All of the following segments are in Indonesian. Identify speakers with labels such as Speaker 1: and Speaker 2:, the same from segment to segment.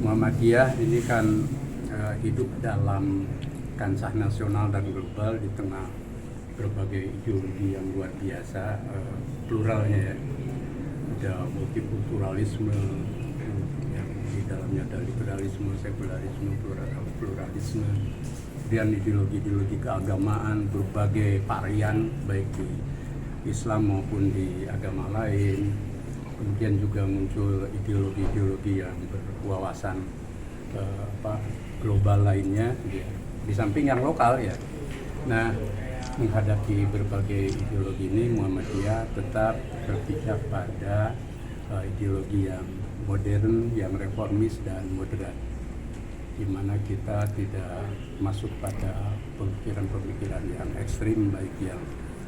Speaker 1: Muhammadiyah ini kan hidup dalam kancah nasional dan global di tengah berbagai ideologi yang luar biasa, pluralnya ya. Ada multikulturalisme yang di dalamnya ada liberalisme, sekularisme, pluralisme, kemudian ideologi-ideologi keagamaan berbagai varian baik di Islam maupun di agama lain. Kemudian juga muncul ideologi-ideologi yang berwawasan global lainnya, di samping yang lokal ya. Nah, menghadapi berbagai ideologi ini, Muhammadiyah tetap berpijak pada ideologi yang modern, yang reformis dan moderat, di mana kita tidak masuk pada pemikiran-pemikiran yang ekstrim, baik yang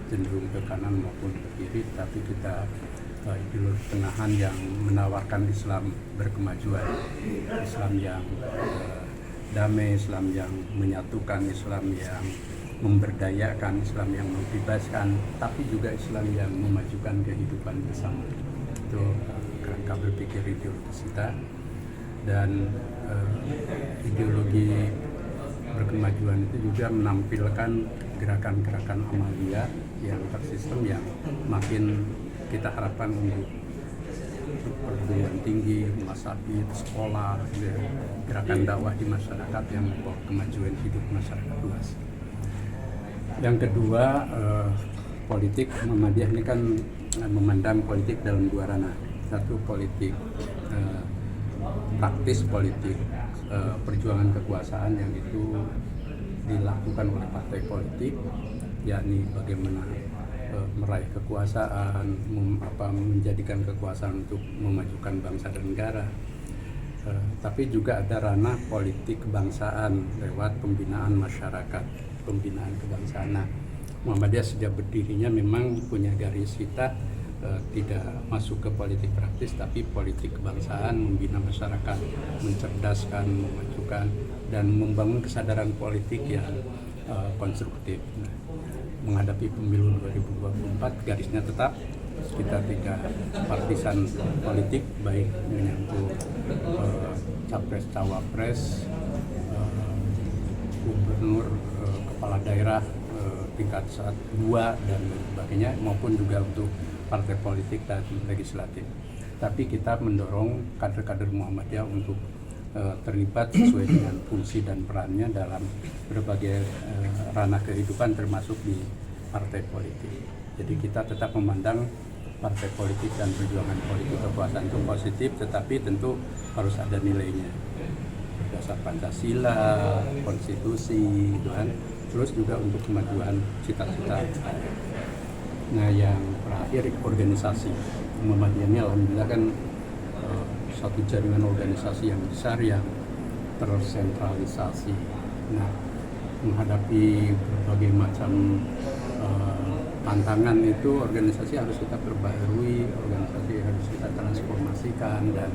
Speaker 1: cenderung ke kanan maupun ke kiri, tapi kita ideologi tenahan yang menawarkan Islam berkemajuan, Islam yang damai, Islam yang menyatukan, Islam yang memberdayakan, Islam yang membebaskan, tapi juga Islam yang memajukan kehidupan bersama. Itu kerangka berpikir ideologis kita. Dan ideologi berkemajuan itu juga menampilkan gerakan-gerakan amaliyah yang tersistem, yang makin kita harapkan untuk perguruan tinggi, rumah sakit, sekolah, gerakan dakwah di masyarakat yang membawa kemajuan hidup masyarakat luas. Yang kedua, politik Muhammadiyah ini kan memandang politik dalam dua ranah. Satu, politik praktis, politik perjuangan kekuasaan yang itu dilakukan oleh partai politik, yakni bagaimana meraih kekuasaan, menjadikan kekuasaan untuk memajukan bangsa dan negara. Tapi juga ada ranah politik kebangsaan lewat pembinaan masyarakat, pembinaan kebangsaan. Nah, Muhammadiyah sejak berdirinya memang punya garis kita tidak masuk ke politik praktis, tapi politik kebangsaan, membina masyarakat, mencerdaskan, memajukan, dan membangun kesadaran politik yang konstruktif. Nah, menghadapi pemilu 2024, garisnya tetap kita tidak partisan politik, baik menyangkut capres, cawapres, gubernur, kepala daerah tingkat 2 dan sebagainya, maupun juga untuk partai politik dan legislatif. Tapi kita mendorong kader-kader Muhammadiyah untuk terlibat sesuai dengan fungsi dan perannya dalam berbagai ranah kehidupan, termasuk di partai politik. Jadi kita tetap memandang partai politik dan perjuangan politik kekuasaan itu positif, tetapi tentu harus ada nilainya berdasar Pancasila, konstitusi, gitu kan. Terus juga untuk kemajuan cita-cita. Nah, yang terakhir, organisasi Muhammadiyah ini alhamdulillah kan satu jaringan organisasi yang besar yang tersentralisasi. Nah, menghadapi berbagai macam tantangan itu, organisasi harus kita perbaharui, organisasi harus kita transformasikan, dan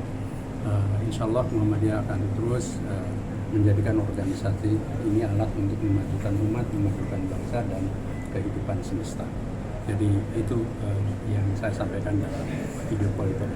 Speaker 1: insya Allah Muhammadiyah akan terus menjadikan organisasi ini alat untuk memajukan umat, memajukan bangsa dan kehidupan semesta. Jadi itu yang saya sampaikan dalam video call itu.